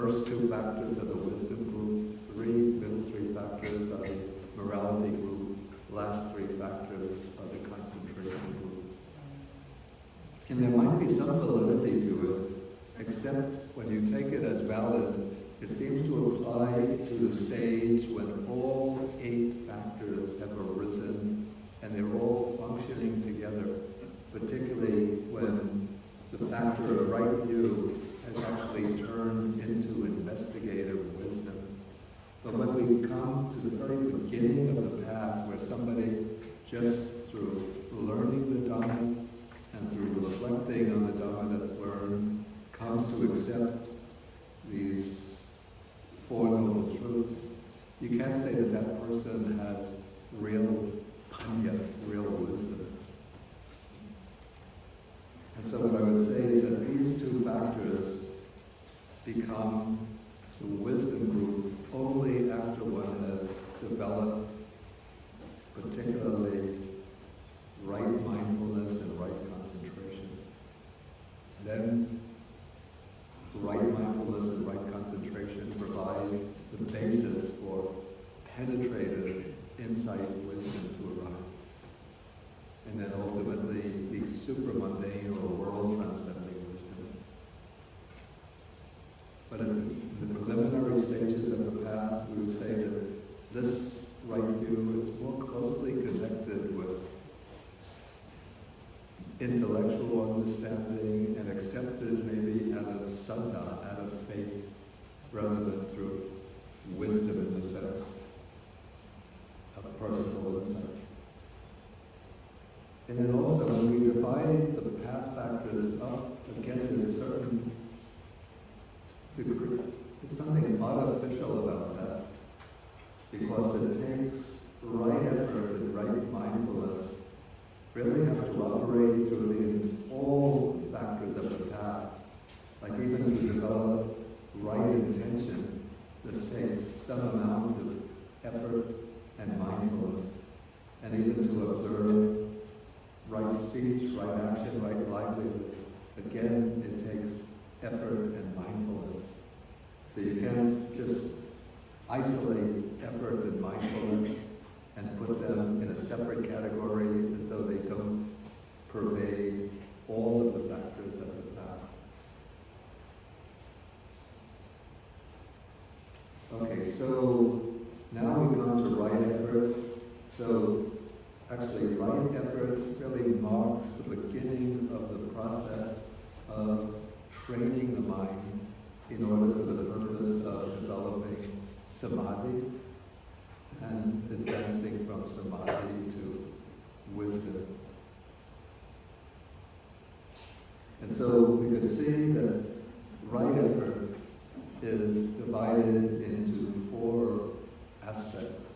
first two factors are the wisdom group, middle three factors are the morality group, last three factors are the concentration group. And there might be some validity to it, except when you take it as valid, it seems to apply to the stage when all 8 factors have arisen and they're all functioning together, particularly when the factor of right view has actually turned into investigative wisdom. But when we come to the very beginning of the path, where somebody just through learning the Dhamma and through reflecting on the Dhamma that's learned, comes to accept these Four Noble Truths, you can't say that that person has real Panya, real wisdom. And so what I would say is that these two factors become the wisdom group only after one has developed particularly right mindfulness and right concentration. Then right mindfulness and right concentration provide the basis for penetrative insight wisdom to arise. And then ultimately the supramundane or world transcending wisdom. But in the preliminary stages of the path, we would say that this right view is more closely connected with intellectual understanding and accepted maybe out of saddha, out of faith, rather than through wisdom in the sense of personal insight. And then also, when we divide the path factors up, again, there's a certain degree, there's something artificial about that, because it takes right effort and right mindfulness, really have to operate through all factors of the path, like even to develop right intention. This takes some amount of effort and mindfulness, and even to observe right speech, right action, right livelihood. Again, it takes effort and mindfulness. So you can't just isolate effort and mindfulness and put them in a separate category as though they don't pervade all of the factors of the path. Okay, so now we come to right effort. So actually, right effort really marks the beginning of the process of training the mind in order for the purpose of developing samadhi and advancing from samadhi to wisdom. And so we could see that right effort is divided into 4 aspects.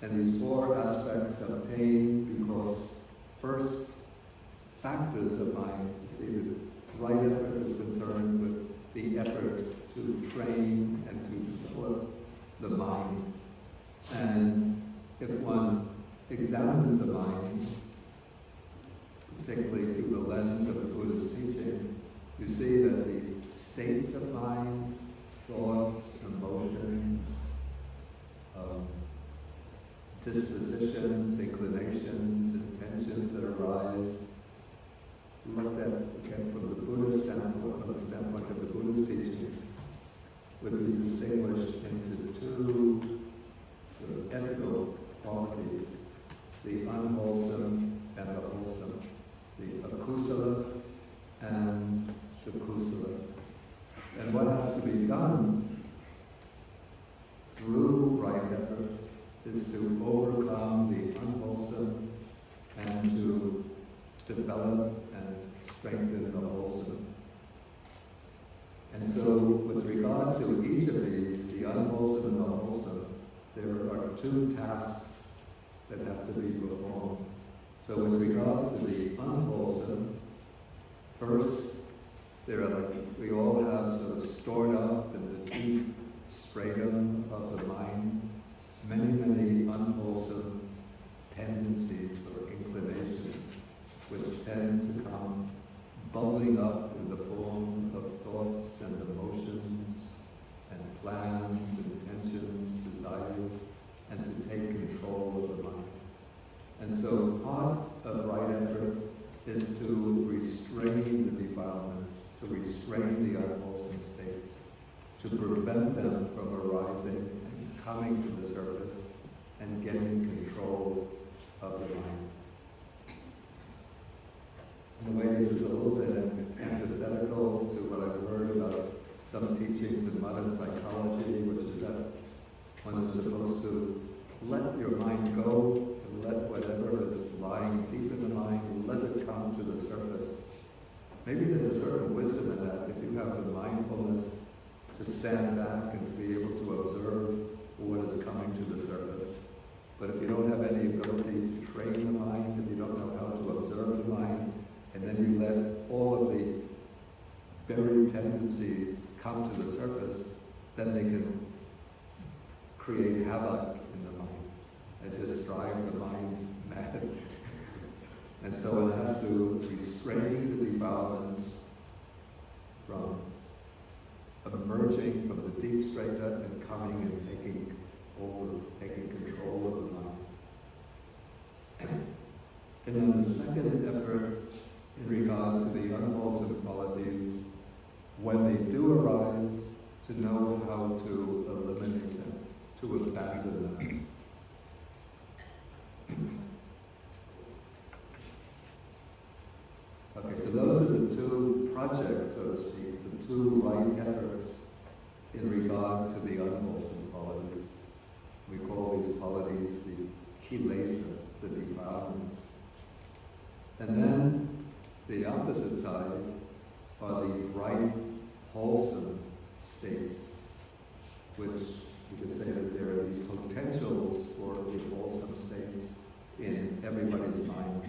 And these 4 aspects obtain because first, factors of mind. You see, the right effort is concerned with the effort to train and to develop the mind. And if one examines the mind, particularly through the lens of the Buddha's teaching, you see that the states of mind, thoughts, emotions, dispositions, inclinations, intentions that arise, looked at again from the Buddhist standpoint, from the standpoint of the Buddha's teaching, would be distinguished into 2 sort of ethical qualities: the unwholesome and the wholesome, the akusala and the kusala. And what has to be done through right effort is to overcome the unwholesome and to develop and strengthen the wholesome. And so with regard to each of these, the unwholesome and the wholesome, there are 2 tasks that have to be performed. So with regard to the unwholesome, first, there are we all have sort of stored up in the deep stratum of the mind many unwholesome tendencies or inclinations which tend to come bubbling up in the form of thoughts and emotions and plans, intentions, desires, and to take control of the mind. And so part of right effort is to restrain the defilements, to restrain the unwholesome states, to prevent them from arising and coming to the surface and getting control of the mind. In a way, this is a little bit antithetical to what I've heard about some teachings in modern psychology, which is that one is supposed to let your mind go and let whatever is lying deep in the mind, let it come to the surface. Maybe there's a certain wisdom in that, if you have the mindfulness to stand back and to be able to observe what is coming to the surface. But if you don't have any ability to train the mind, if you don't know how to observe the mind, and then you let all of the buried tendencies come to the surface, then they can create havoc in the mind and just drive the mind mad. And so it has to restrain the defilements from emerging from the deep strata and coming and taking control of the mind. And then the second effort in regard to the unwholesome qualities, when they do arise, to know how to eliminate them, to abandon them. Okay, so those are the two projects, so to speak, the two right efforts in regard to the unwholesome qualities. We call these qualities the kilesa, the defilements. And then the opposite side are the right, wholesome states, which you could say that there are these potentials for the wholesome states in everybody's mind.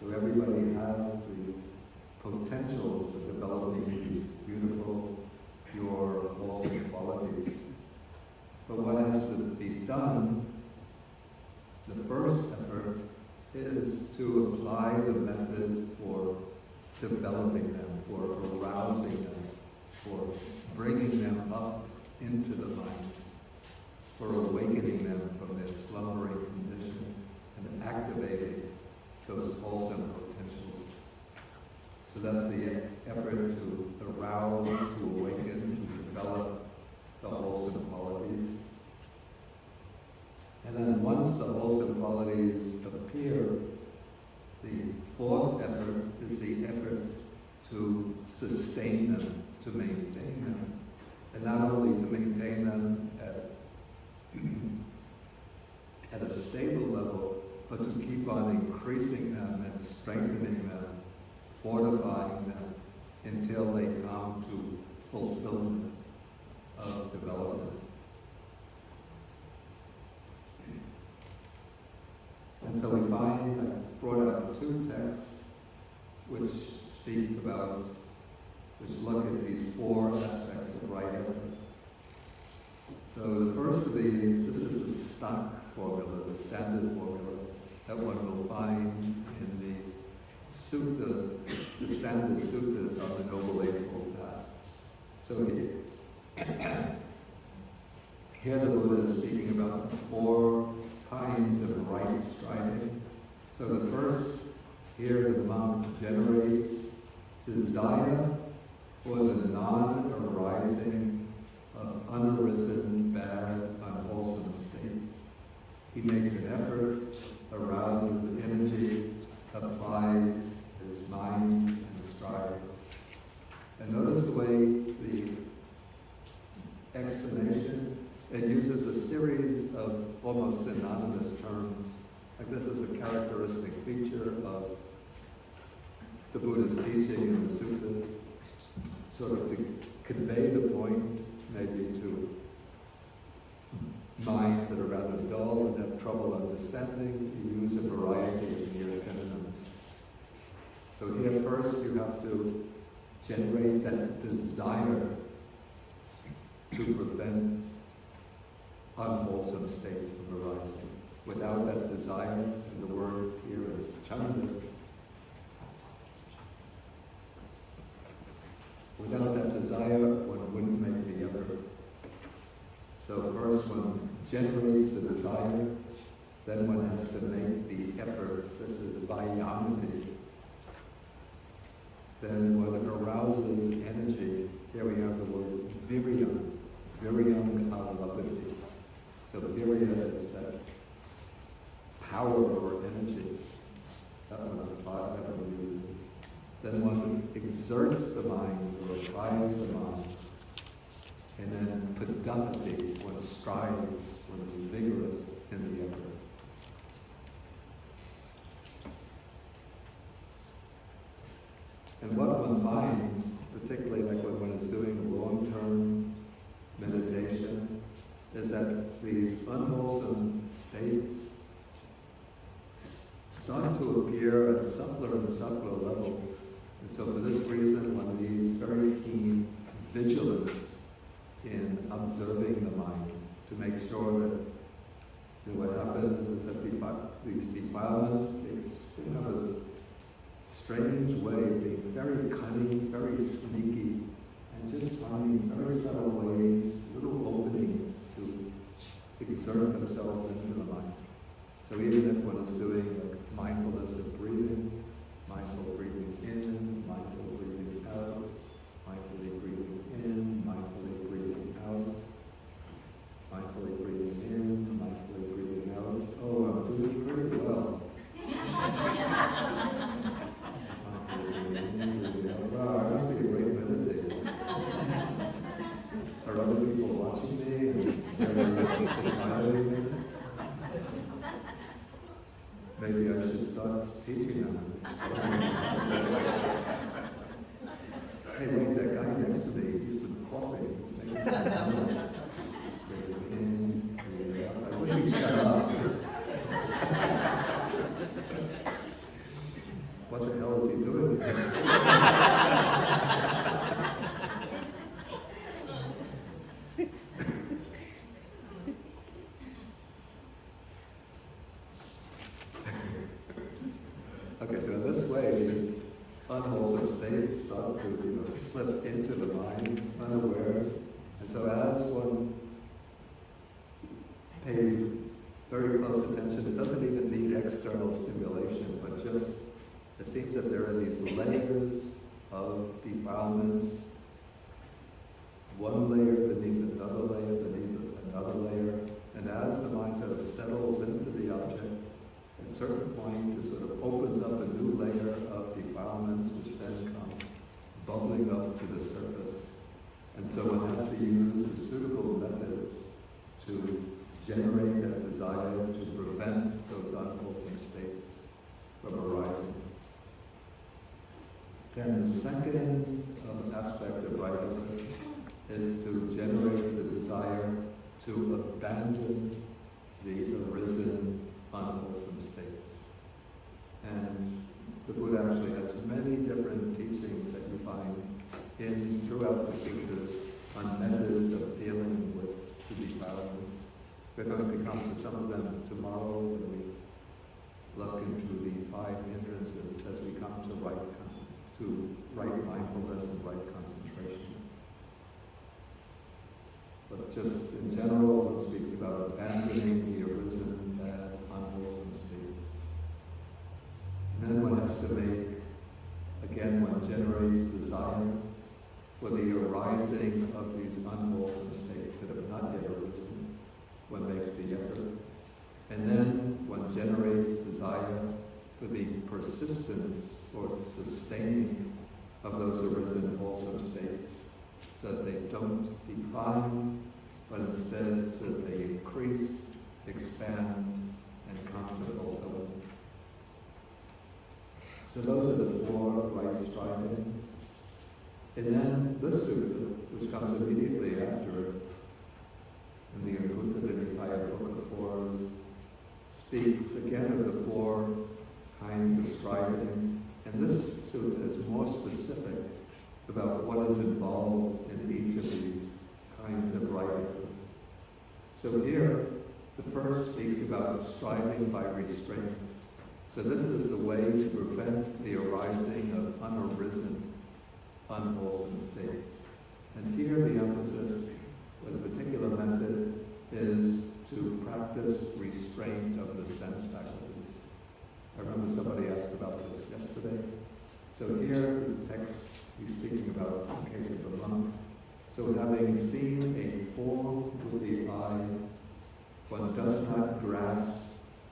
So everybody has these potentials for developing these beautiful, pure, wholesome qualities. But what has to be done, the first effort, is to apply the method for developing them, for arousing them, for bringing them up into the mind, for awakening them from their slumbering condition and activating those wholesome potentials. So that's the effort to arouse, to awaken, to develop the wholesome qualities. And then once the wholesome qualities appear, the fourth effort is the effort to sustain them, to maintain them. And not only to maintain them at a stable level, but to keep on increasing them and strengthening them, fortifying them, until they come to fulfillment of development. And so we find, I brought out two texts which speak about, which look at these four aspects of right effort. So the first of these, this is the stock formula, the standard formula that one will find in the sutta, the standard suttas on the Noble Eightfold Path. So here the Buddha is speaking about the four kinds of right striving. So the first, here the monk generates desire for the non-arising of unarisen, bad, unwholesome states. He makes an effort, arouses energy, applies his mind, and strives. And notice the way the explanation, it uses a series of almost synonymous terms. Like this is a characteristic feature of the Buddha's teaching in the suttas, sort of to convey the point, maybe to minds that are rather dull and have trouble understanding. You use a variety of near synonyms. So here first you have to generate that desire to prevent unwholesome states from arising. Without that desire, and the word here is chanda, without that desire, one wouldn't make the effort. So first one generates the desire, then one has to make the effort. This is vayamati. Then one arouses energy. Here we have the word viryam. Viryam avalabhati. So virya is that power or energy. That one uses. Then one exerts the mind or applies the mind. And then padapati, one strives, one is vigorous in the effort. And what one finds, particularly like when one is doing long-term meditation, is that these unwholesome states start to appear at subtler and subtler levels. And so for this reason, one needs very keen vigilance in observing the mind to make sure that what happens is that these defilements, they have this strange way of being very cunning, very sneaky, and just finding very subtle ways, little openings to exert themselves into the mind. So even if one is doing like mindfulness of breathing, mindful breathing in, mindful breathing out, mindfully breathing in, mindfully breathing out, mindfully breathing in, mindfully breathing out. Oh, I'm doing pretty well. Wow, I must be a great meditator. Are other people watching me and admiring me? Maybe I should start teaching them. Hey, wait, that guy next to me, he's been coughing. He's making some noise. I wish he'd shut up. What the hell is he doing? Okay, so in this way, these unwholesome states start to slip into the mind, unaware. And so as one pays very close attention, it doesn't even need external stimulation, but just it seems that there are these layers of defilements, one layer beneath another layer, beneath another layer, and as the mind sort of settles into the object, at a certain point it sort of opens up a new layer of defilements which then come bubbling up to the surface. And so one has to use the suitable methods to generate that desire to prevent those unwholesome states from arising. Then the second aspect of right effort is to generate the desire to abandon the arisen unwholesome states. And the Buddha actually has many different teachings that you find throughout the sutras on methods of dealing with the defilements. We're going to come to some of them tomorrow when we look into the 5 hindrances as we come to right mindfulness and right concentration. But just in general, it speaks about abandoning the arisen bad, unwholesome states. And then one has to one generates desire for the arising of these unwholesome states that have not yet arisen. One makes the effort. And then one generates desire for the persistence or sustaining of those arisen wholesome states, so that they don't decline, but instead so that they increase, expand, and come to fulfillment. So those are the 4 right strivings. And then this sutta, which comes immediately after it, in the Anguttara Nikaya Book of Fours, speaks again of the 4 kinds of striving. And this sutta is more specific about what is involved in each of these kinds of right effort. So here, the first speaks about striving by restraint. So this is the way to prevent the arising of unarisen, unwholesome states. And here the emphasis with a particular method is to practice restraint of the sense faculties. I remember somebody asked about this yesterday. So here the text he's speaking about the case of the monk. So having seen a form with the eye, one does not grasp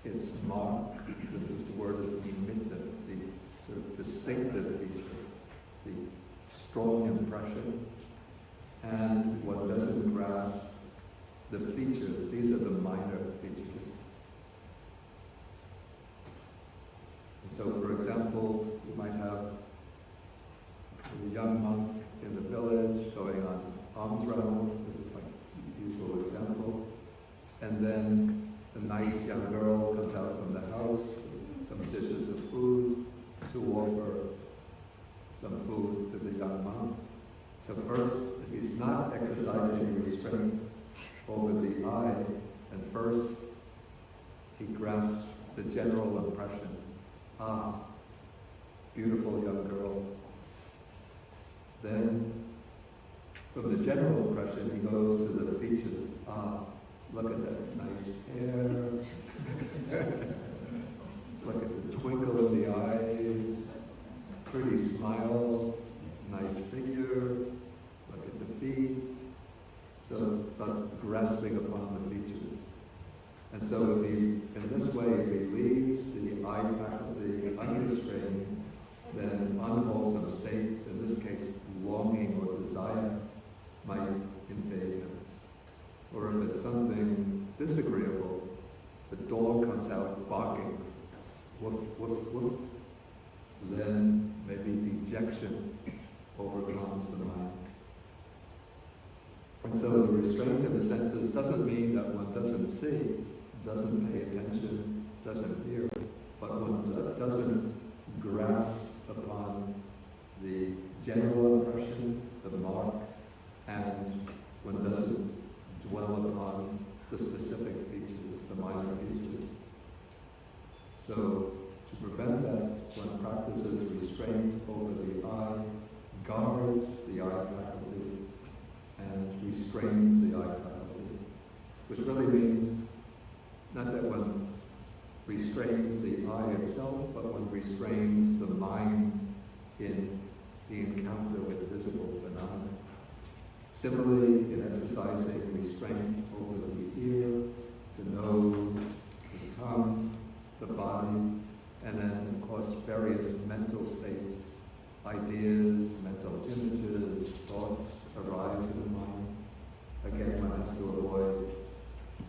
its mark. This is the word is nimitta, the sort of distinctive feature, the strong impression, and one doesn't grasp the features. These are the minor features. And so, for example, you might have a young monk in the village going on alms rounds. This is like the usual example. And then a nice young girl comes out from the house with some dishes of food to offer some food to the young monk. So first, if he's not exercising restraint over the eye, and first he grasps the general impression, beautiful young girl. Then from the general impression he goes to the features. Look at that nice hair. Look at the twinkle in the eyes. Pretty smile. Nice figure. Look at the feet. So it starts grasping upon the features. And so if he, in this way, if he leaves the eye faculty unrestrained, then unwholesome states, in this case longing or desire, might invade him. Or if it's something disagreeable, the dog comes out barking, woof, woof, woof, then maybe dejection overcomes the mind. And so the restraint in the senses doesn't mean that one doesn't see, doesn't pay attention, doesn't hear, but one doesn't grasp upon the general impression, the mark, and one doesn't dwell upon the specific features, the minor features. So to prevent that, one practices restraint over the eye, guards the eye faculty, and restrains the eye faculty, which really means not that one restrains the eye itself, but one restrains the mind in the encounter with visible phenomena. Similarly, in exercising restraint over the ear, the nose, the tongue, the body, and then, of course, various mental states, ideas, mental images, thoughts arise in the mind. Again, one has to avoid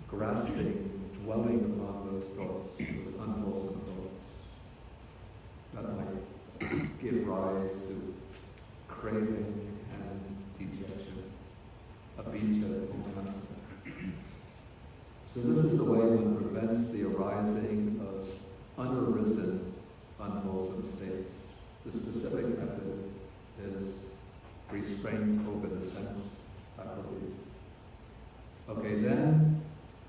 grasping, dwelling upon those thoughts, those unwholesome thoughts. That might give rise to craving and dejection. So this is the way one prevents the arising of unarisen, unwholesome states. The specific method is restraint over the sense faculties. Okay, then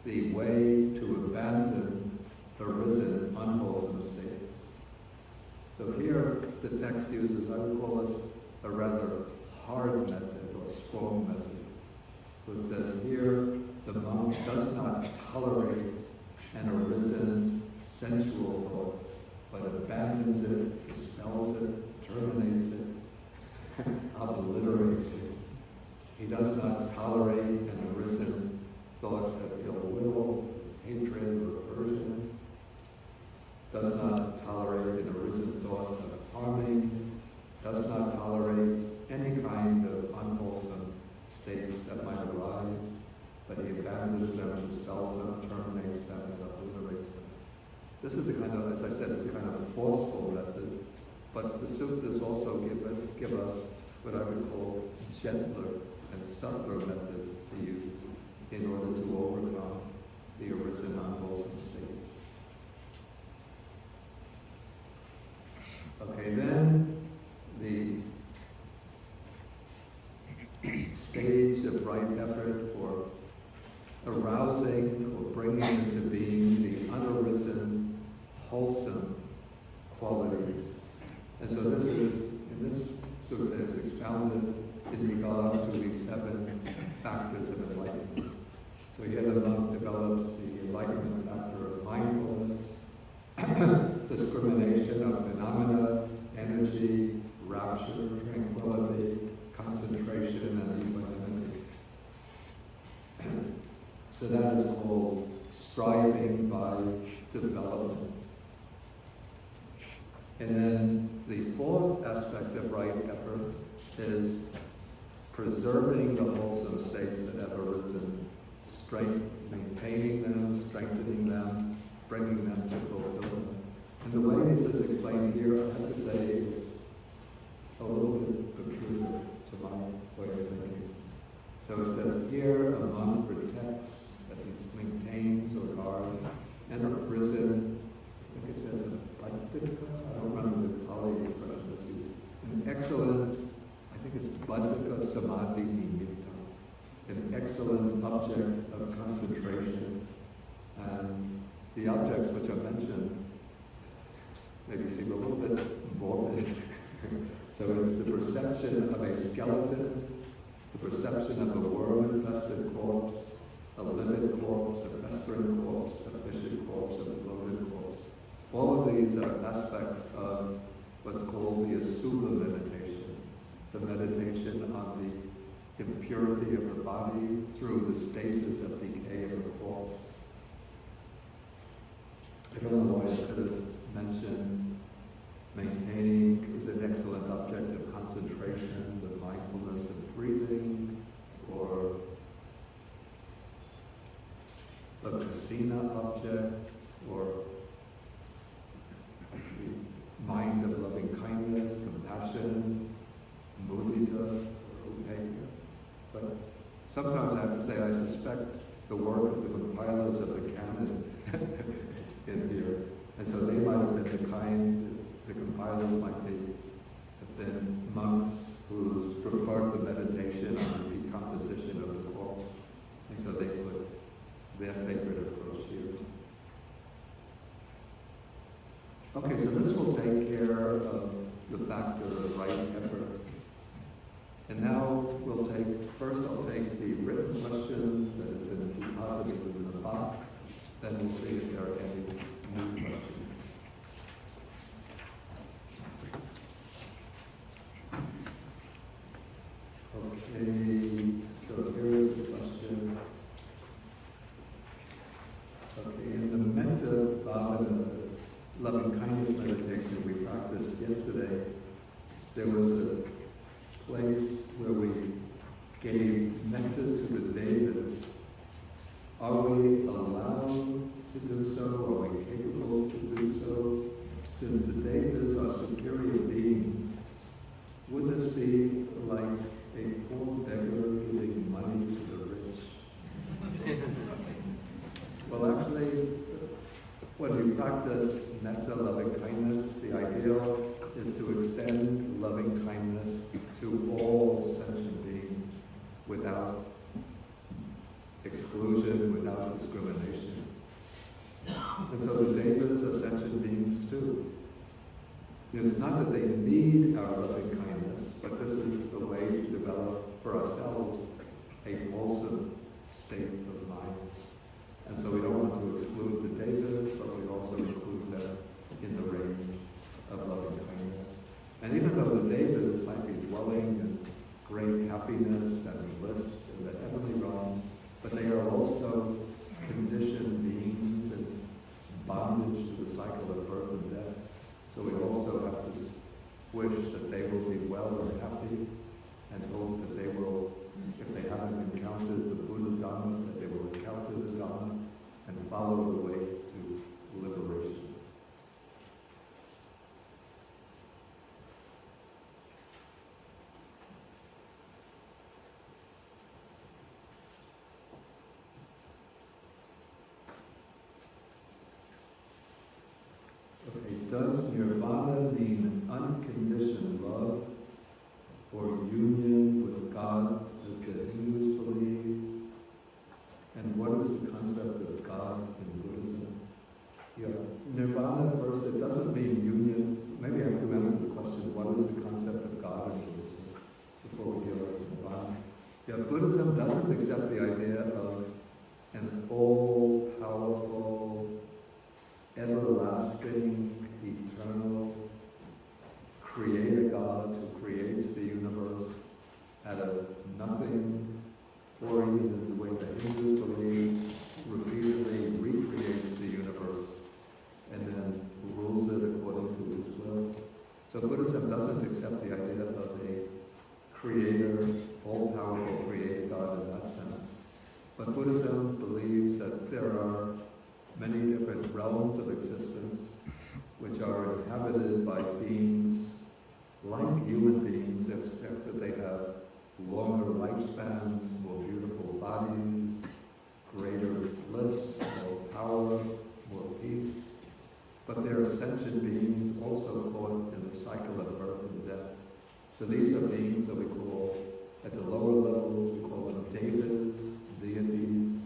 the way to abandon arisen, unwholesome states. So here the text uses, I would call this a rather hard method or strong method. So it says here, the monk does not tolerate an arisen sensual thought, but abandons it, dispels it, terminates it, obliterates it. He does not tolerate an arisen thought of ill will, hatred, or aversion. Does not tolerate an arisen thought of harming. Does not tolerate any kind of unwholesome states that might arise, but he abandons them, dispels them, terminates them, and obliterates them. This is a kind of, as I said, it's a kind of forceful method, but the suttas also give us what I would call gentler and subtler methods to use in order to overcome the arisen unwholesome states. Okay, then the stage of right effort for arousing or bringing into being the unarisen, wholesome qualities. And so this is, in this sutta, it's expounded in regard to the 7 factors of enlightenment. So here the monk develops the enlightenment factor of mindfulness, discrimination of phenomena, energy, rapture, tranquility, concentration, and equanimity. So that is called striving by development. And then the fourth aspect of right effort is preserving the wholesome states that have arisen, maintaining them, strengthening them, bringing them to fulfillment. And the way this is explained here, I have to say, it's a little bit peculiar to my way of thinking. So it says here, a monk protects, that he maintains or guards, and arisen, I think it says I don't remember the Pali expression that's used, an excellent, I think it's Buddhika Samadhi Nimitta, an excellent object of concentration. And the objects which are mentioned maybe seem a little bit morbid. So it's the perception of a skeleton, the perception of a worm-infested corpse, a livid corpse, a festering corpse, a fishy corpse, and a bloated corpse. All of these are aspects of what's called the Asubha meditation, the meditation on the impurity of the body through the stages of decay of the corpse. I don't know why I could have mentioned maintaining is an excellent object of concentration with mindfulness and breathing, or a kasina object, or mind of loving kindness, compassion, mudita, or upekya. But sometimes I have to say I suspect the work of the compilers of the canon in here. And so they might have been the kind, the compilers might have been monks who preferred the meditation on the decomposition of the corpse. And so they put their favorite approach here. Okay, so this will take care of the factor of right effort. And now first I'll take the written questions that have been deposited in the box, then we'll see if there are any new questions. Okay, so here's the question. Okay, in the metta bhavana, loving kindness meditation we practiced yesterday, there was a place where we gave metta to the devas. Are we allowed to do so? Are we capable to do so? Since the devas are superior beings, would this be like a poor beggar giving money to the rich? Well, actually, when we practice metta, loving kindness, the ideal is to extend loving kindness to all sentient beings without exclusion, without discrimination. And so the devas are sentient beings too. It's not that they need our loving kindness, but this is the way to develop for ourselves a wholesome state of mind. And so we don't want to exclude the devas, but we also include them in the range of loving kindness. And even though the devas might be dwelling in great happiness and bliss in the heavenly realms, but they are also conditioned beings in bondage to the cycle of birth and death. So we also have to wish that they will be well and happy, and hope that they will, if they haven't encountered the Buddha Dhamma, that they will encounter the Dhamma and follow the way to liberation. Okay, does nirvana mean unconditioned love or union with God as the Hindus believe? And what is the concept of God in Buddhism? Yeah, nirvana first, it doesn't mean union. Maybe I have to answer the question, what is the concept of God in Buddhism before we deal with nirvana? Yeah, Buddhism doesn't accept the idea of So these are beings that we call, at the lower levels, we call them devas, deities.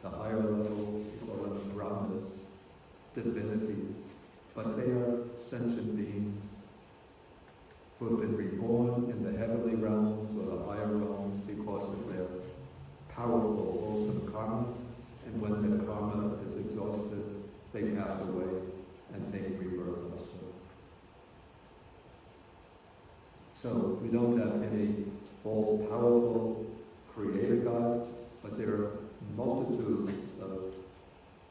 The higher levels, we call them brahmas, divinities. But they are sentient beings who have been reborn in the heavenly realms or the higher realms because of their powerful, wholesome karma. And when their karma is exhausted, they pass away and take rebirth elsewhere. So we don't have any all-powerful creator God, but there are multitudes of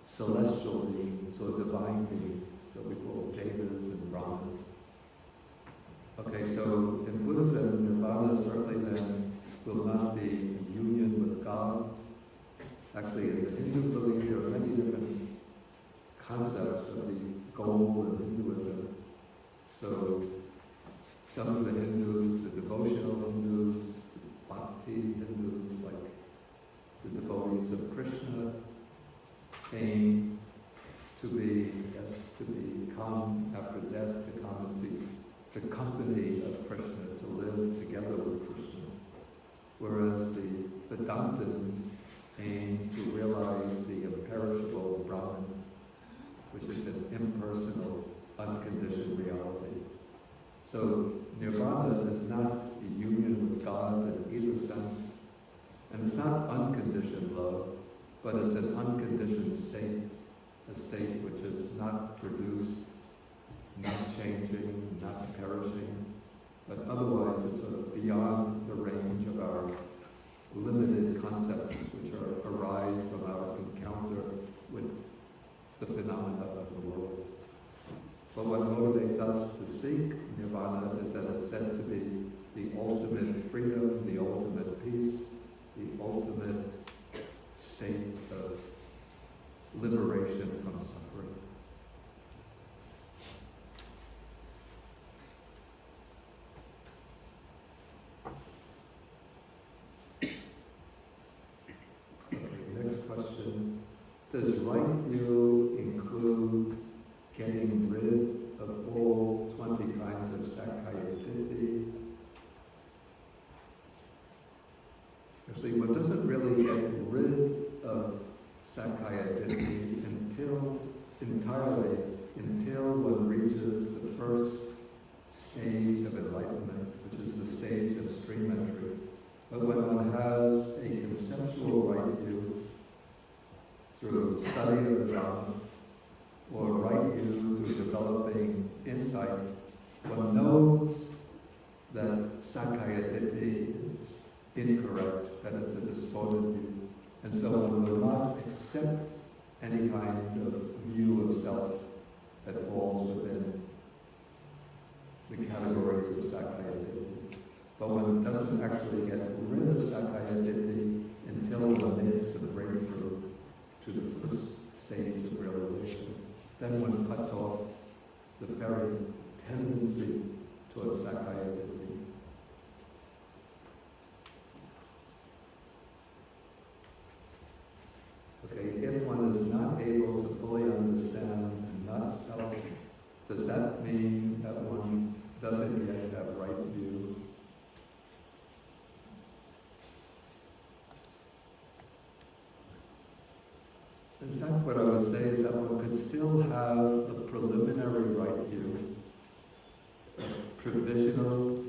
celestial beings or divine beings that we call devas and brahmas. Okay, so in Buddhism, nirvana certainly then will not be a union with God. Actually, in the Hindu belief, there are many different concepts of the goal of Hinduism. So some of the Hindus, the devotional Hindus, the bhakti Hindus, like the devotees of Krishna, aim to become, after death, to come into the company of Krishna, to live together with Krishna. Whereas the Vedantins aim to realize the imperishable Brahman, which is an impersonal, unconditioned reality. So nirvana is not a union with God in either sense, and it's not unconditioned love, but it's an unconditioned state, a state which is not produced, not changing, not perishing, but otherwise it's sort of beyond the range of our limited concepts which arise from our encounter with the phenomena of the world. But what motivates us to seek nirvana is that it's said to be the ultimate freedom, the ultimate peace, the ultimate state of liberation from suffering. Okay, next question. Does right view include getting rid of all 20 kinds of sakkaya ditthi? Actually, one doesn't really get rid of sakkaya ditthi until one reaches the first stage of enlightenment, which is the stage of stream entry. But when one has a conceptual right view through study of the Dhamma, or right view through developing insight, one knows that sakkaya ditthi is incorrect, that it's a distorted view. And so one will not accept any kind of view of self that falls within the categories of sakkaya ditthi. But one doesn't actually get rid of sakkaya ditthi until one makes the breakthrough to the first stage of realization. Then one cuts off the very tendency towards sakkaya ditthi. Okay, if one is not able to fully understand not self, does that mean that one doesn't yet have right view? In fact, what I would say is that one could still have a preliminary right view, a provisional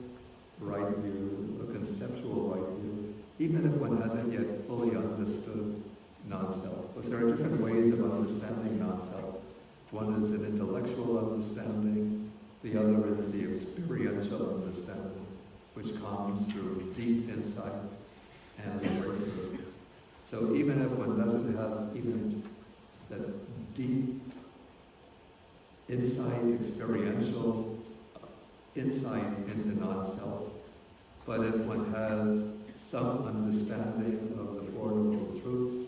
right view, a conceptual right view, even if one hasn't yet fully understood non-self. Because there are different ways of understanding non-self. One is an intellectual understanding, the other is the experiential understanding, which comes through deep insight and breakthrough. So even if one doesn't have even that deep insight, experiential insight into non-self, but if one has some understanding of the FourNobleTruths,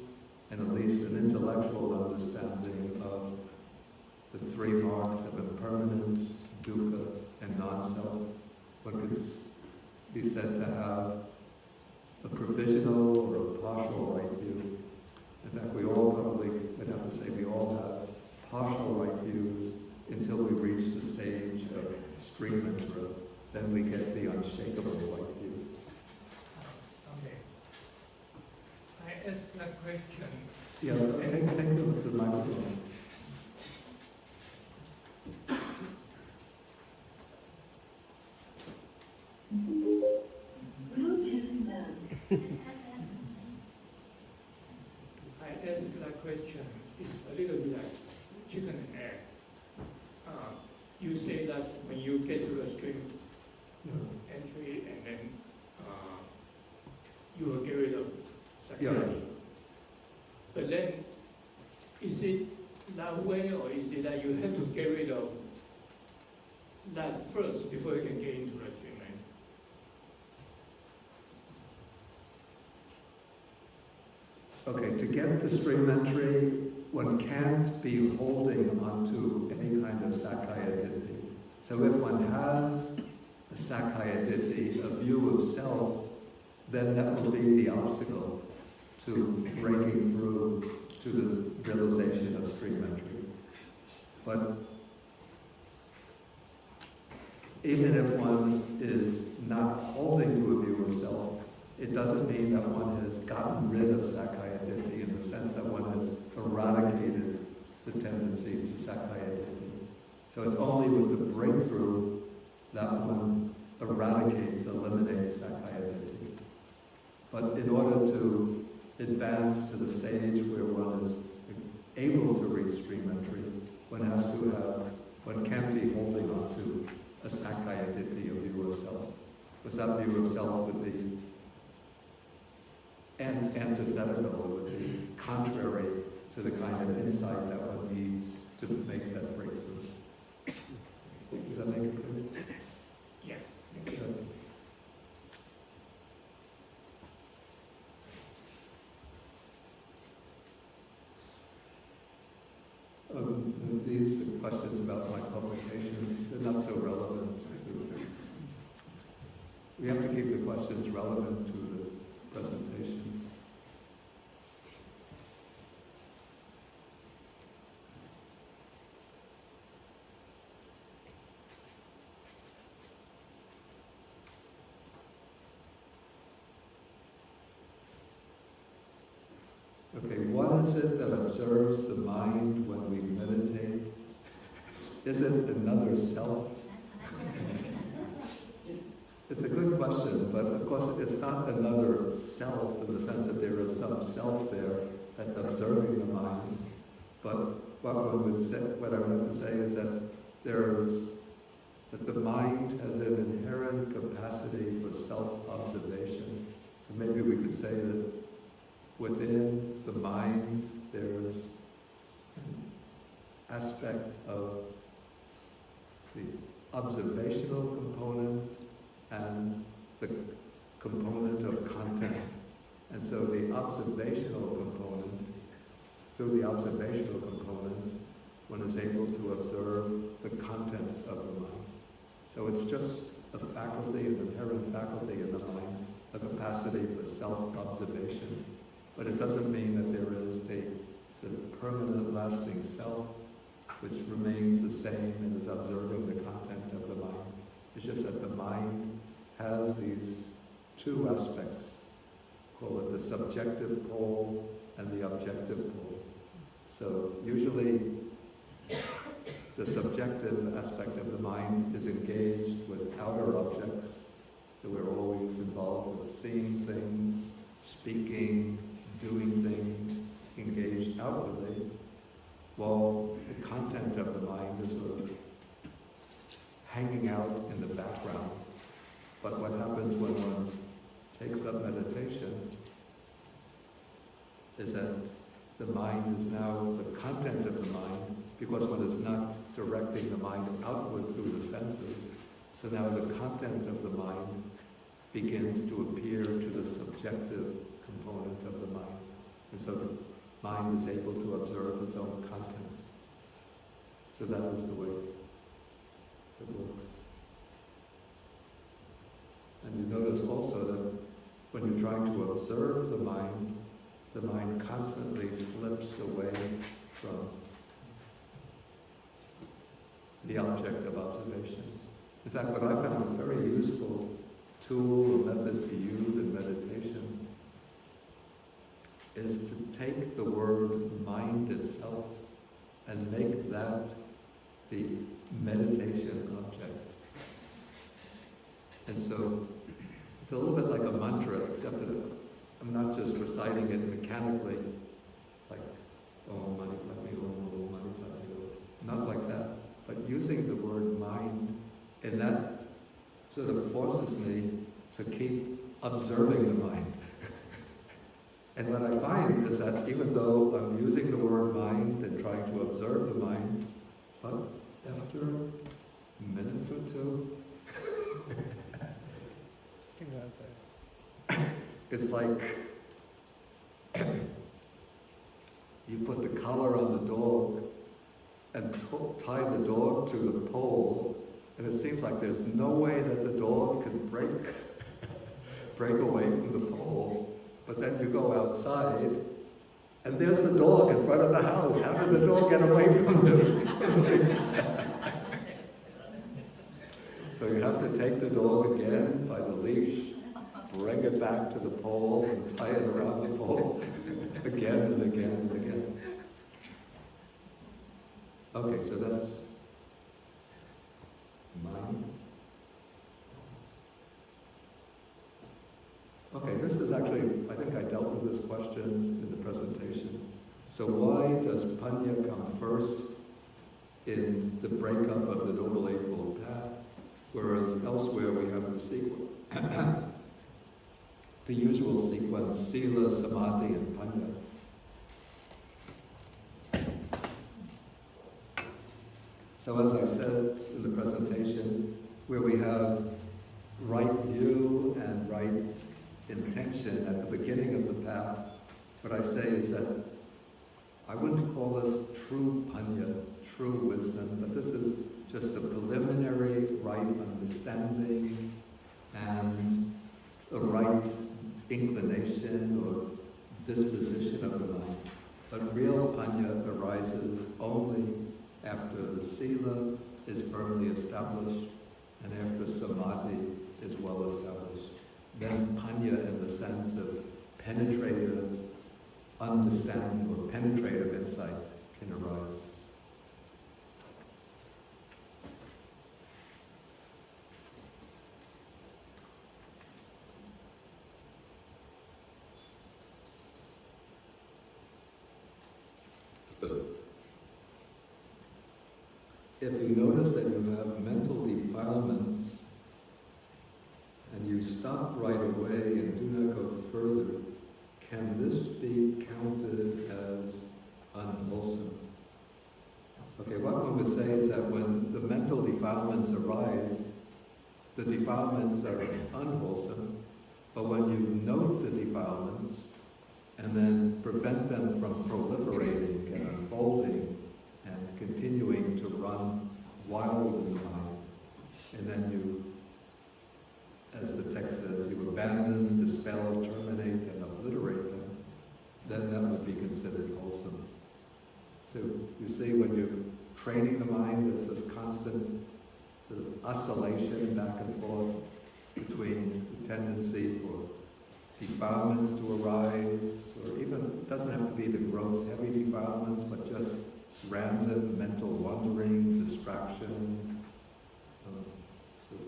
and at least an intellectual understanding of the three marks of impermanence, dukkha, and non-self, one could be said to have a provisional or a partial right view. In fact, we all probably would have to say we all have partial right views until we reach the stage of stream entry, then we get the unshakable white view. Okay. I asked that question. Yeah, take the microphone. I asked that question. It's a little bit like chicken and egg. You say that when you get to a stream entry and then you will get rid of security. But then, is it that way, or is it that you have to get rid of that first before you can get into the stream entry? Okay, to get to stream entry, one can't be holding onto any kind of Sakaya Ditti. So if one has a Sakaya Ditti, a view of self, then that will be the obstacle to breaking through to the realization of stream entry. But even if one is not holding to a view of self, it doesn't mean that one has gotten rid of Sakaya Ditti in the sense that one has eradicated the tendency to Sakaya Ditti. So it's only with the breakthrough that one eradicates, eliminates Sakaya Ditti. But in order to advance to the stage where one is able to reach stream entry, one can't be holding on to a Sakaya Ditti, a view of self. Because that view of self would be antithetical, it would be contrary to the kind of insight that one needs to make that breakthrough. Does that make it clear? Yes. Good. These questions about my publications, they're not so relevant. We have to keep the questions relevant to the presentation. Okay, what is it that observes the mind when we meditate? Is it another self? It's a good question, but of course it's not another self in the sense that there is some self there that's observing the mind. But what I would have to say is that that the mind has an inherent capacity for self-observation. So maybe we could say that within the mind there's an aspect of the observational component and the component of content. And so the observational component, through the observational component, one is able to observe the content of the mind. So it's just a faculty, an inherent faculty in the mind, a capacity for self-observation. But it doesn't mean that there is a sort of permanent, lasting self which remains the same and is observing the content of the mind. It's just that the mind has these two aspects, call it the subjective pole and the objective pole. So usually the subjective aspect of the mind is engaged with outer objects. So we're always involved with seeing things, speaking, doing things, engaged outwardly, while the content of the mind is sort of hanging out in the background. But what happens when one takes up meditation is that the mind is now the content of the mind, because one is not directing the mind outward through the senses. So now the content of the mind begins to appear to the subjective component of the mind. And so the mind is able to observe its own content. So that is the way it works. And you notice also that when you're trying to observe the mind constantly slips away from the object of observation. In fact, what I found a very useful tool or method to use in meditation is to take the word mind itself and make that the meditation object. And so it's a little bit like a mantra, except that I'm not just reciting it mechanically, like Om Mani Padme Hum, Om Mani Padme Hum. Not like that, but using the word mind, and that sort of forces me to keep observing the mind. And what I find is that even though I'm using the word mind and trying to observe the mind, but after a minute or two, it's like you put the collar on the dog and tie the dog to the pole, and it seems like there's no way that the dog can break away from the pole. But then you go outside, and there's the dog in front of the house. How did the dog get away from it? So you have to take the dog again by the leash, bring it back to the pole, and tie it around the pole again and again and again. Okay, so that's mind. Okay, this is actually, I think I dealt with this question in the presentation. So why does Panya come first in the breakup of the Noble Eightfold Path, whereas elsewhere we have the sequence, the usual sequence, Sila, Samadhi, and Panya. So as I said in the presentation, where we have right view and right intention at the beginning of the path, what I say is that I wouldn't call this true Panya, true wisdom, but this is just a preliminary right understanding and a right inclination or disposition of the mind. But real Panya arises only after the Sila is firmly established and after Samadhi is well established. Then Panya, in the sense of penetrative understanding or penetrative insight, can arise. If you notice that you have mental defilements and you stop right away and do not go further, can this be counted as unwholesome? Okay, what one would say is that when the mental defilements arise, the defilements are unwholesome, but when you note the defilements and then prevent them from proliferating and unfolding and continuing to run wild in the mind, and then you, as the text says, you abandon, dispel, terminate, and obliterate them, then that would be considered wholesome. So you see, when you're training the mind, there's this constant sort of oscillation back and forth between the tendency for defilements to arise, or even, it doesn't have to be the gross, heavy defilements, but just random mental wandering, distraction,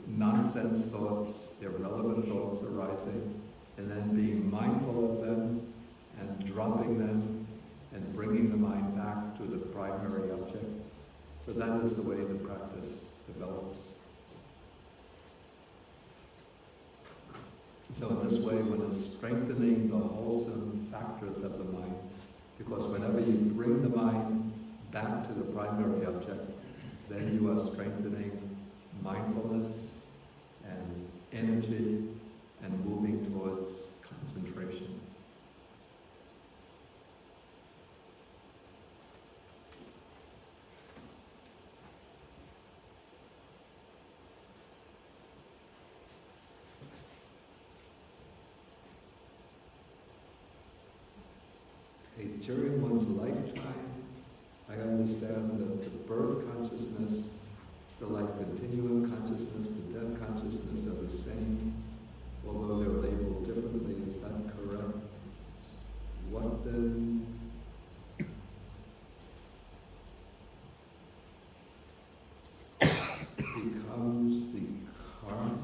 nonsense thoughts, irrelevant thoughts arising, and then being mindful of them and dropping them and bringing the mind back to the primary object. So that is the way the practice develops. So in this way, one is strengthening the wholesome factors of the mind, because whenever you bring the mind back to the primary object, then you are strengthening mindfulness and energy and moving towards concentration. Okay, during one's lifetime, I understand that the birth consciousness the life continuum consciousness, the death consciousness are the same, although they're labeled differently. Is that correct? What then becomes the karma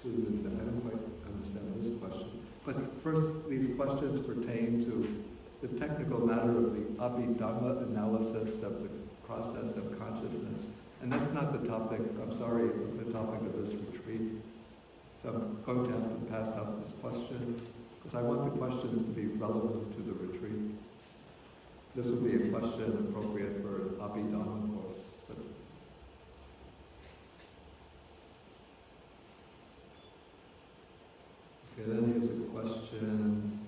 to the, I don't quite understand this question. But first, these questions pertain to the technical matter of the Abhidhamma analysis of the process of consciousness. And that's not the topic, I'm sorry, the topic of this retreat. So I'm going to have to pass out this question, because I want the questions to be relevant to the retreat. This will be a question appropriate for an Abhidhamma course. But okay, then here's a question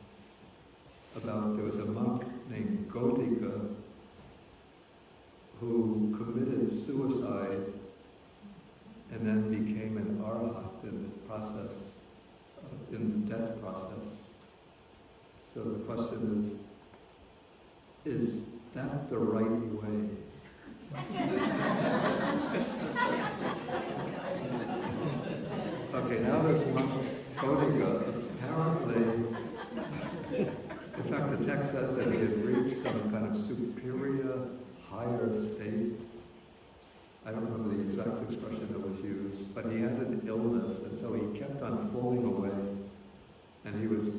about, there was a monk named Godika who committed suicide and then became an arhat in the process, in the death process. So the question is that the right way? Okay, now this monk Godika, apparently, in fact the text says that he had reached some kind of superior, higher state. I don't remember the exact expression that was used, but he had an illness, and so he kept on falling away. And he was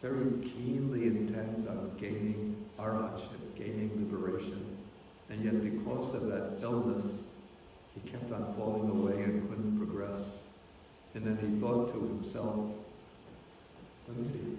very keenly intent on gaining arhatship, gaining liberation. And yet because of that illness, he kept on falling away and couldn't progress. And then he thought to himself, let me see,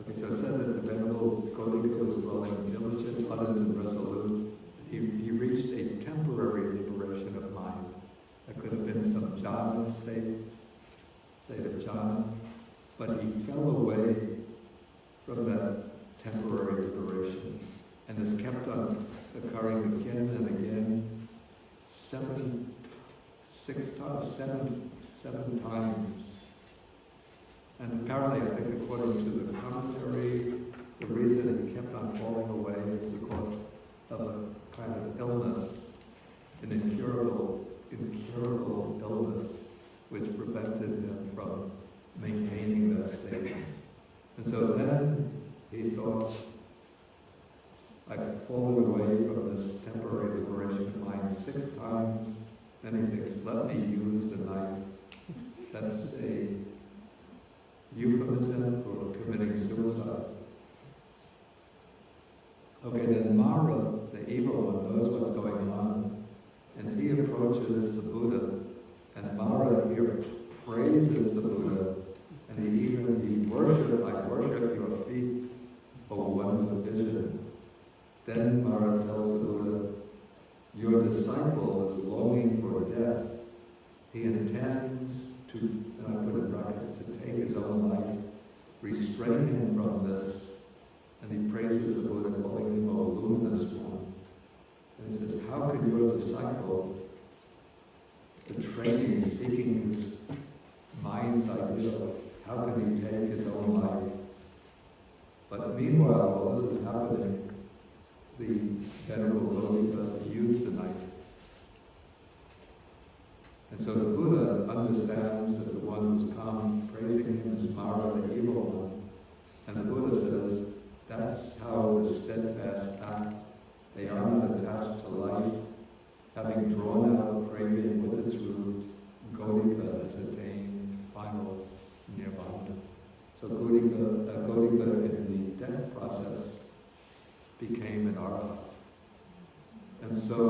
okay, so it said that the Venerable Godika was growing diligent, ardent, and resolute. He reached a temporary liberation of mind. That could have been some jhana state of jhana, but he fell away from that temporary liberation. And this kept on occurring again and again, seven times. And apparently, I think according to the commentary, the reason he kept on falling away is because of a kind of illness, an incurable illness, which prevented him from maintaining that state. And so then he thought, I've fallen away from this temporary liberation of mind 6 times. Then he thinks, let me use the knife. That's a euphemism for committing suicide. Okay, then Mara, the evil one, knows what's going on, and he approaches the Buddha, and Mara here praises the Buddha, and he worship, I worship your feet, O one with vision. Then Mara tells the Buddha, your disciple is longing for death. He intends to, and I put in brackets, to take his own life, restrain him from this, and he praises the Buddha, calling him a luminous one. And he says, how can your disciple, betraying, seeking his mind's ideal, how can he take his own life? But meanwhile, while this is happening, the Venerable Bodhi used the knife. And so the Buddha understands that the one who's come praising him is Mara, the evil one. And the Buddha says, that's how the steadfast act. They are not attached to life. Having drawn out craving with its root, Godika has attained final nirvana. So Godika in the death process became an arhat. And so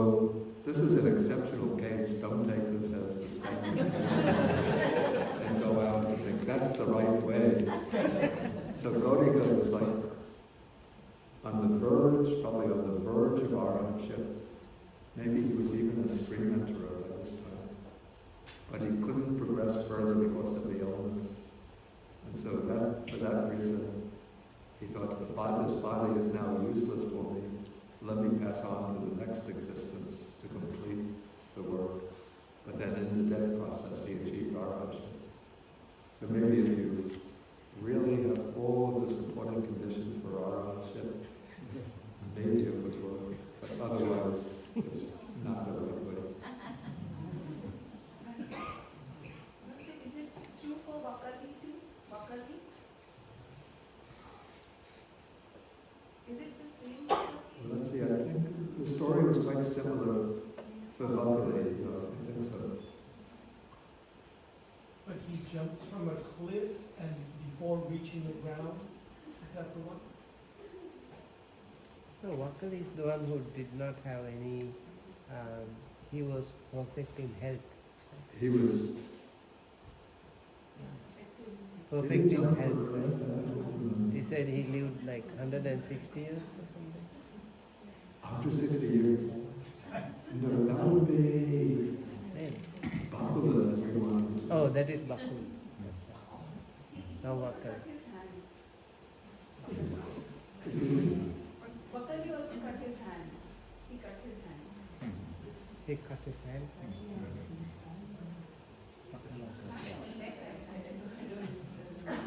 this is an exceptional case, don't take this as the standard case and go out and think that's the right way. So Gaudika was like on the verge, probably on the verge of arahantship. Maybe he was even a stream enterer by this time. But he couldn't progress further because of the illness. And so for that reason, he thought, this body is now useless for me. Let me pass on to the next existence to complete the work. But then in the death process, he achieved arahantship. So maybe if you really have all of the supporting conditions for arahantship, maybe it would work. But otherwise, it's not the right way. Is it true for Vakali too? Vakali? Is it the same? Well, let's see, I think the story was quite similar for Vakali, I think so. But he jumps from a cliff and before reaching the ground, is that the one? No, Vakal is the one who did not have any, he was perfect in health. He was Perfect in health. Right? He said he lived like 160 years or something. 160 years. No, that would be When? Bakula is the one. Oh, that is Bakul. Now Vakal. Vakali also cut his hand. He cut his hand. He cut his hand.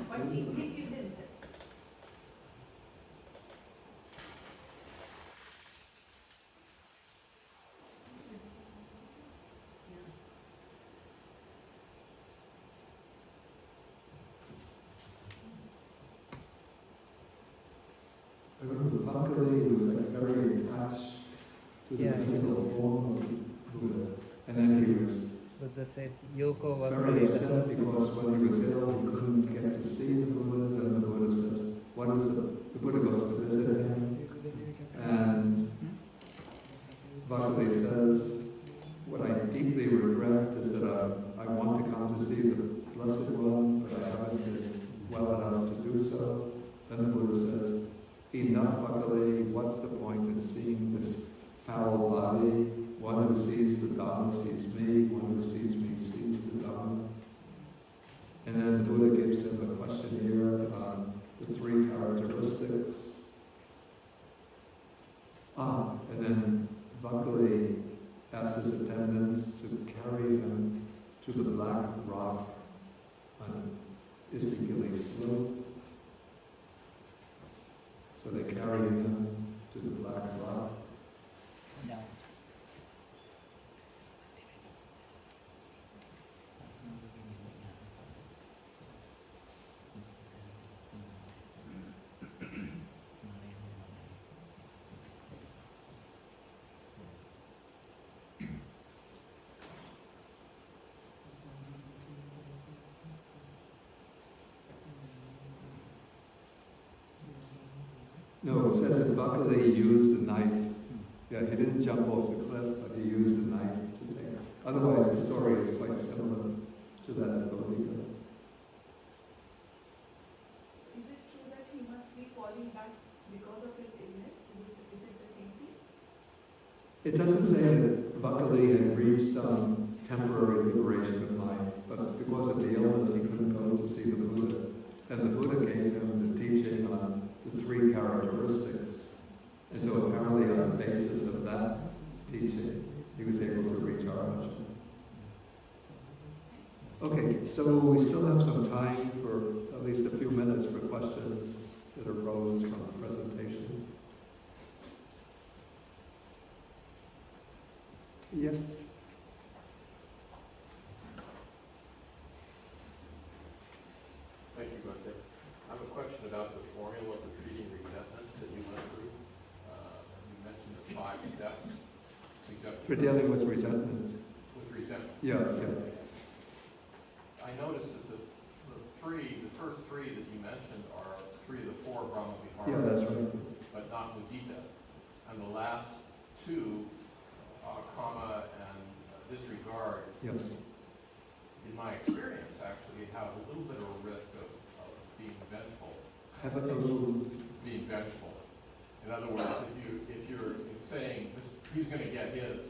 But he killed himself. I remember Vakali was like very attached to the Yeah. physical form of Buddha. And then he was Buddha said, Yoko very Vakali. upset because when he was ill, he couldn't get to see the Buddha. And the Buddha says, what is it? The Buddha goes to visit him. And Vakali says, what I deeply regret is that I want to come to see the Blessed One, but I haven't been well enough to do so. Then the Buddha says, enough, Vakali, what's the point in seeing this foul body? One who sees the Dhamma sees me, one who sees me sees the Dhamma. And then the Buddha gives him a questionnaire on the 3 characteristics. And then Vakali asks his attendants to carry him to the black rock on Istigili slope. So they carry him to the black rock. No, it says that Vakali used the knife. Yeah, he didn't jump off the cliff, but he used the knife to take it. Otherwise, the story is quite similar to that of Gaudika. Is it true that he must be falling back because of his illness? Is it the same thing? It doesn't say that Vakali had reached some temporary liberation of mind, but because of the illness, he couldn't go to see the Buddha. And the Buddha gave him the teaching on the 3 characteristics. And so apparently on the basis of that teaching, he was able to reach arahantship. Okay, so we still have some time for at least a few minutes for questions that arose from the presentation. Yes? Thank you, Gunther. I have a question about the formula for treating resentments that you went through. You mentioned the 5 steps suggested For dealing with resentment. with resentment. Yeah, yeah. I noticed that the first 3 that you mentioned are 3 of the 4 Brahma Yeah, Viharas, that's right. but not Mudita. And the last 2 kama and disregard, Yes. in my experience, actually have a little bit of a risk of being vengeful. Have a little. Being vengeful. In other words, if you're saying this, he's going to get his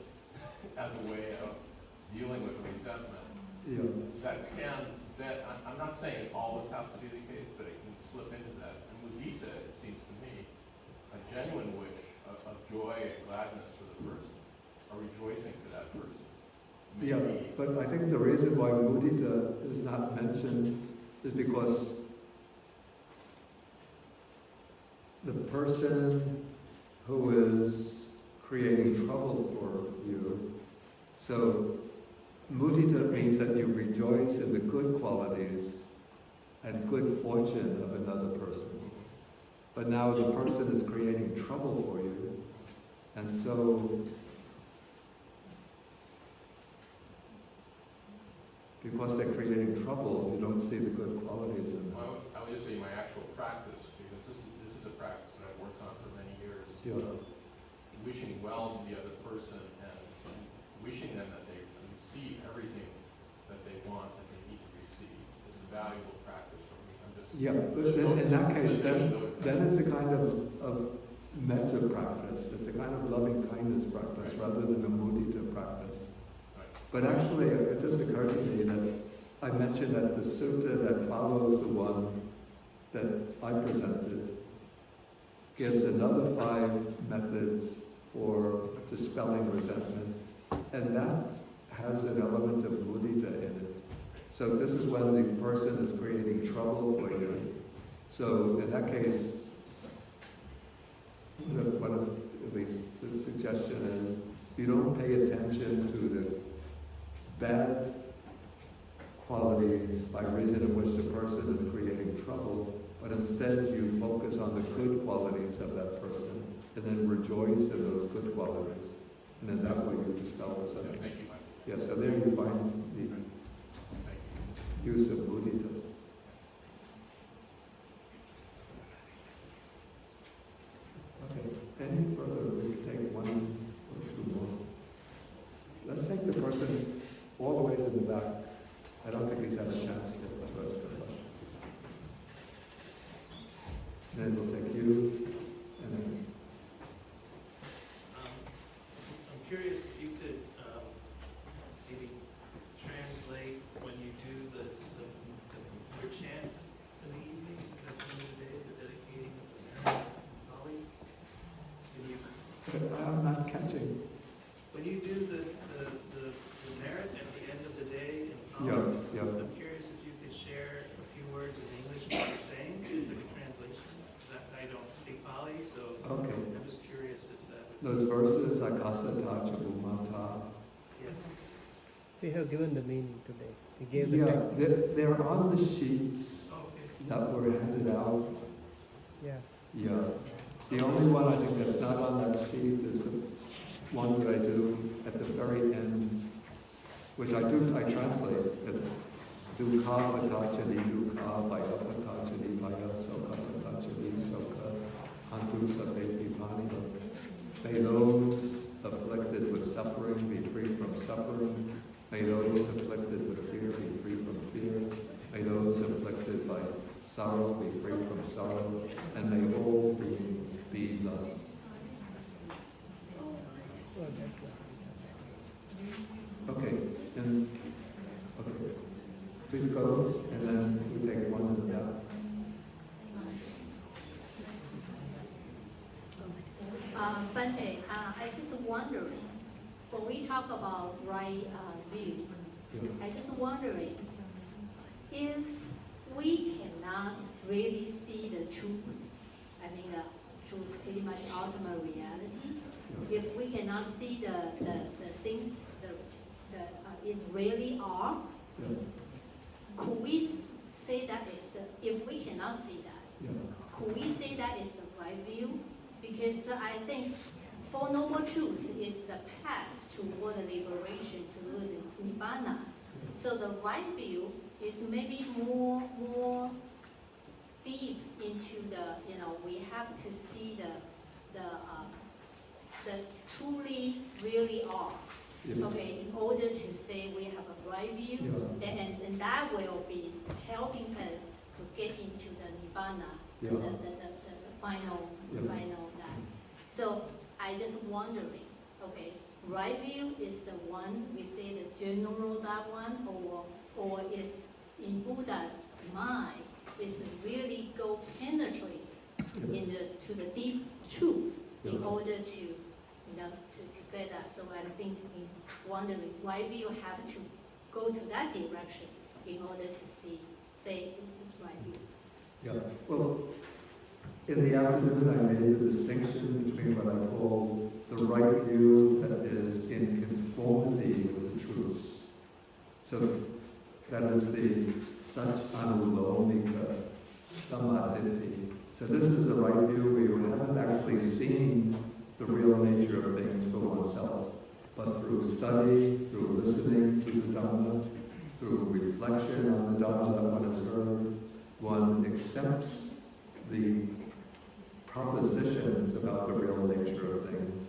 as a way of dealing with resentment, Yeah. that I'm not saying it always has to be the case, but it can slip into that. And mudita, it seems to me, a genuine wish of joy and gladness for the person, a rejoicing for that person. Yeah, Maybe- but I think the reason why mudita is not mentioned is because the person who is creating trouble for you, so mudita means that you rejoice in the good qualities and good fortune of another person. But now the person is creating trouble for you, and so because they're creating trouble, you don't see the good qualities in them. I would just say my actual practice, because this is a practice that I've worked on for many years. Yeah. Wishing well to the other person and wishing them that they receive everything that they want, that they need to receive. It's a valuable practice for me. I'm just Yeah, but in that case, then it's a kind of metta practice. It's a kind of loving kindness practice rather than a mudita practice. Right. But actually, it just occurred to me that I mentioned that the sutta that follows the one that I presented gives another 5 methods for dispelling resentment, and that has an element of mudita in it. So this is when the person is creating trouble for you. So in that case, one of at least the suggestion is you don't pay attention to the bad qualities by reason of which the person is creating trouble, but instead you focus on the good qualities of that person and then rejoice in those good qualities. And then that way you dispel resentment. Thank you, Mike. Yeah, so there you find Thank the use of mudita. Okay, any further? We can take 1 or 2 more. Let's take the person all the way to the back. I don't think he's had a chance to address the question. Then we'll take you, and then I'm curious if you could maybe translate when you do your chant in the evening, at the end of the day, the dedicating of the merit in Pali. I'm not catching. When you do the merit at the end of the day in Pali, Yeah. I'm curious if you could share a few words in English what you're saying, the translation. I don't speak Pali, so Okay. I'm just curious if that would. Those verses, akasata chabumata. Yes. We have given the meaning today. We gave the Yeah, text. they're on the sheets Oh, okay. that were handed out. Yeah. Yeah. The only one I think that's not on that sheet is the one that I do at the very end, which I translate. It's dukha patachani dukha bhaya patachani bhaya sokha patachani sokha antu sapepi pani. May those afflicted with suffering be free from suffering. May those afflicted with fear be free from fear. May those afflicted by sorrow be free from sorrow. And may all beings be thus. Oh, that's Okay, and okay, please go, and then we take 1 in the back. Bante, I just wondering, when we talk about right view, I just wondering if we cannot really see the truth, I mean the truth, pretty much ultimate reality, if we cannot see the things that it really are, could we say that is the, if we cannot see that, could we say that is the right view? Because I think Four Noble Truths is the path toward liberation, toward Nibbana. So the right view is maybe more deep into the, we have to see that truly, really are. Yeah. Okay, in order to say we have a right view, Yeah. and that will be helping us to get into the nirvana, Yeah. the final, Yeah. final that. So I just wondering, okay, right view is the one we say the general that one, or is in Buddha's mind is really go penetrate to the deep truth in Yeah. order to, to say that. So I'm thinking, wondering why we have to go to that direction in order to say this is right view. Yeah. Well, in the afternoon, I made the distinction between what I call the right view that is in conformity with the truths. So that is the Sach Anulomika Samadhi. So this is the right view where you haven't actually seen the real nature of things for oneself, but through study, through listening to the Dhamma, through reflection on the Dhamma that one has heard, one accepts the propositions about the real nature of things,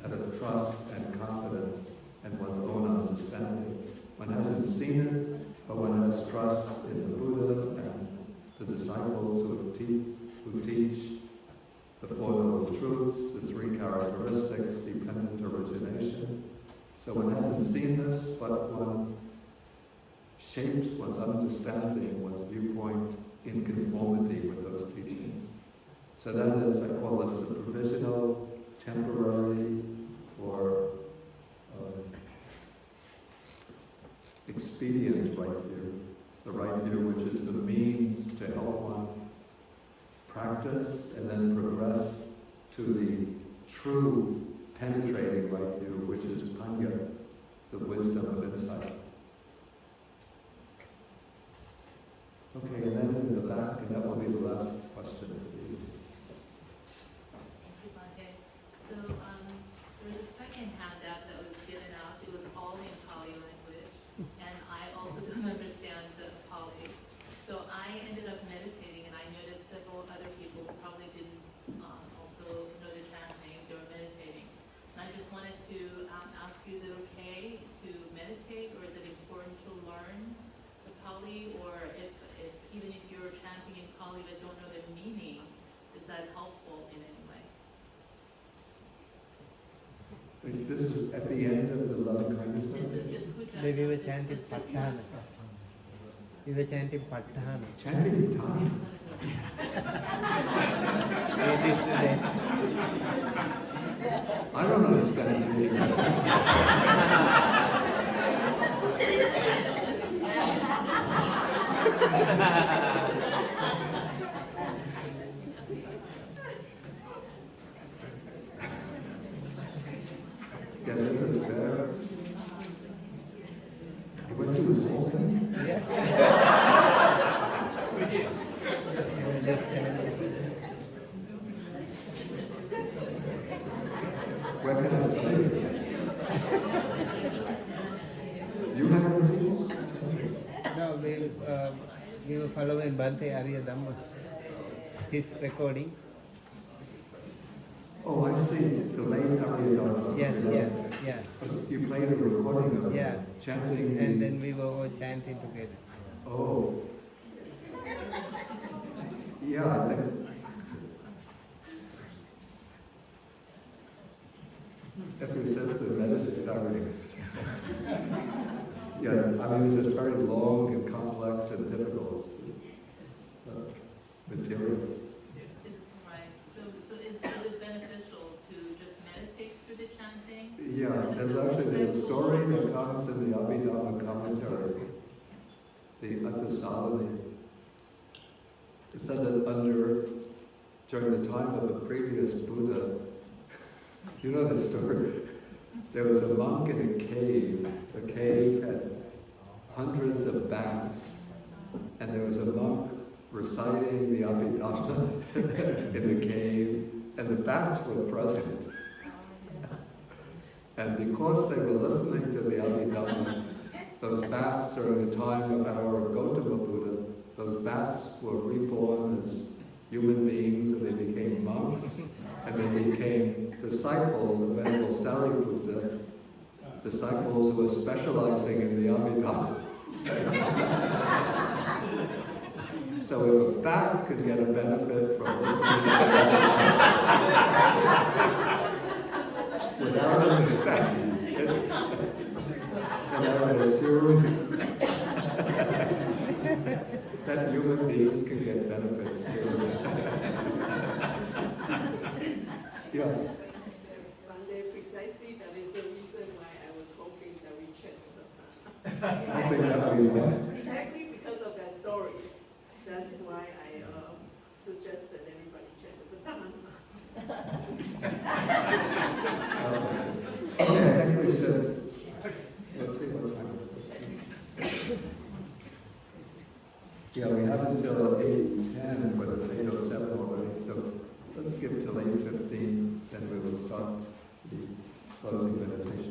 out of trust and confidence and one's own understanding. One hasn't seen it, but one has trust in the Buddha and the disciples who teach the FourNobleTruths, the three characteristics, dependent origination. So one hasn't seen this, but one shapes one's understanding, one's viewpoint in conformity with those teachings. So that is, I call this the provisional, temporary, or expedient right view. The right view which is the means to help one practice and then progress to the true penetrating right view, which is Panya, the wisdom of insight. Okay, and then in the back, and that will be the last question for you. Thank you, Bhante. So there was a second handout that was given out. It was all in Pali language, and I also don't understand the Pali. So I ended up meditating, and I noticed several other people who probably didn't also know the chanting. They were meditating. And I just wanted to ask you, is it okay to meditate, or is it important to learn the Pali, or if even if you're chanting in Pali but don't know the meaning, is that helpful in any way? This is at the end of the loving kindness This meditation. is puja. Maybe we were chanting Patthana. We were chanting Patthana. Chanting time. Maybe today. I don't understand anything. Yeah, this is fair. I went through this whole thing. Yeah. We did. Just chanting. Where can I study? You have routines? No, we were following Bhante Arya Dhamma, his recording. Oh, I see. The late Ariya. Yes, yes, yeah. You played a recording of Yeah. chanting. And then we were all chanting together. Oh. Yeah, I think. If we said to meditate, I would. Yeah, I mean, it's just very long and complex and difficult material. Right. So is it beneficial to just meditate through the chanting? Yeah, there's actually the story that comes in the Abhidhamma commentary, the Attasalani. It said that during the time of the previous Buddha, you know the story? There was a monk in a cave. The cave had hundreds of bats, and there was a monk reciting the Abhidhamma in the cave, and the bats were present. And because they were listening to the Abhidhamma, those bats during the time of our Gautama Buddha, those bats were reborn as human beings, and they became monks, and they became disciples of Venerable Buddha, disciples who were specializing in the Amitabha. So if a bat could get a benefit from listening without understanding it, then I would assume that human beings can get benefits too. Yeah. Precisely that is the reason why I was hoping that we chant the Hoping that we what? Exactly because of that story. That's why I suggested everybody chant the Dhamma. Okay, I think we should. Let's see what time it is. Yeah, we have until 8:10, but it's 8:07 already, so let's skip till 8:15, then we will start the closing meditation.